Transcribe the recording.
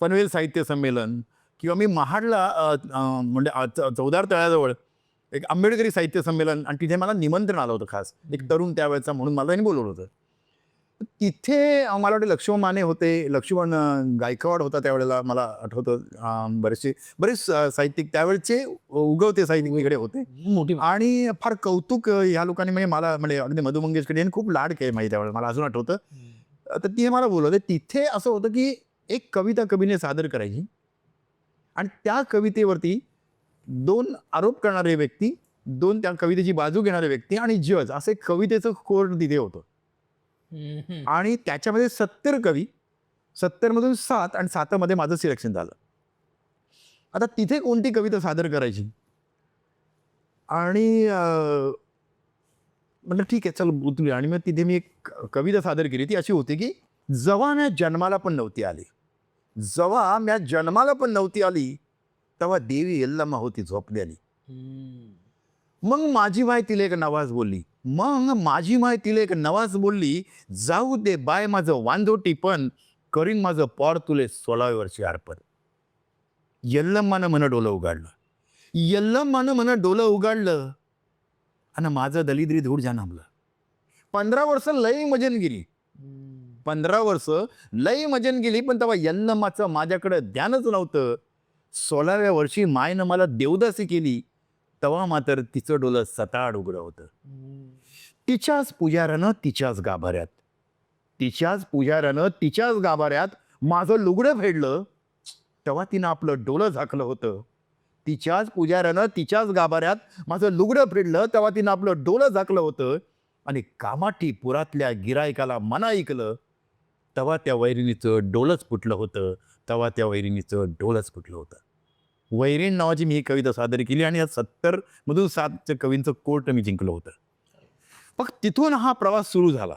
पनवेल साहित्य संमेलन किंवा मी महाडला म्हणजे चौदार तळ्याजवळ एक आंबेडकरी साहित्य संमेलन आणि तिथे मला निमंत्रण आलं होतं खास एक तरुण त्यावेळेचा म्हणून मला त्यांनी बोलवलं होतं. तिथे मला वाटतं लक्ष्मण माने होते, लक्ष्मण गायकवाड होता त्यावेळेला मला आठवतं. बरेच साहित्यिक त्यावेळचे उगवते साहित्यिक इकडे होते मोठी आणि फार कौतुक ह्या लोकांनी म्हणजे मला म्हणजे अगदी मधु मंगेशकर यांनी खूप लाड केले माहिती त्यावेळेला मला अजून आठवतं. तर तिथे मला बोलवलं. तिथे असं होतं की एक कविता कवीने सादर करायची आणि त्या कवितेवरती 2 आरोप करणारे व्यक्ती, 2 त्या कवितेची बाजू घेणारे व्यक्ती आणि जज असे कवितेचं कोर्ट तिथे होतं. आणि त्याच्यामध्ये 70 कवी, 70 मधून 7 आणि 7 मध्ये माझं सिलेक्शन झालं. आता तिथे कोणती कविता सादर करायची आणि म्हटलं ठीक आहे चल उतरूया. आणि मग तिथे मी एक कविता सादर केली. ती अशी होती की जेव्हा म्या जन्माला पण नव्हती आली, जेव्हा म्या जन्माला पण नव्हती आली, तेव्हा देवी यल्लम्मा होती झोपलेली. मग माझी माय तिला एक नवाज बोलली, मग माझी माय तिला एक नवाज बोलली, जाऊ दे बाय माझं वांदोटी पण करीन माझं पॉर तुले 16 वर्षी अर्पण. यल्लम्मानं म्हणं डोलं उघडलं, यल्लम्मानं म्हणं डोलं उघडलं आणि माझं दलिद्री धूड जाणवलं. 15 वर्ष लई मजन गेली, 15 वर्ष लई मजन गेली, पण तेव्हा यल्लम्माचं माझ्याकडे ध्यानच नव्हतं. 16व्या वर्षी मायनं मला देवदासी केली, तेव्हा मात्र तिचं डोलं सताड उघडं होतं. तिच्याच पुजाऱ्यानं तिच्याच गाभाऱ्यात, तिच्याच पुजाऱ्यानं तिच्याच गाभाऱ्यात माझं लुगडं फेडलं, तेव्हा तिनं आपलं डोलं झाकलं होतं. तिच्याच पुजाऱ्यानं तिच्याच गाभाऱ्यात माझं लुगडं फेडलं, तेव्हा तिनं आपलं डोलं झाकलं होतं. आणि कामाठीपुरातल्या गिरायकाला मना ऐकलं, तेव्हा त्या वैरिणीचं डोलंच फुटलं होतं, तेव्हा त्या वैरिणीचं डोलंच फुटलं होतं. वैरीण नावाची मी ही कविता सादर केली आणि या 70 मधून 7 कवींचं कोर्ट मी जिंकलं होतं. मग तिथून हा प्रवास सुरू झाला.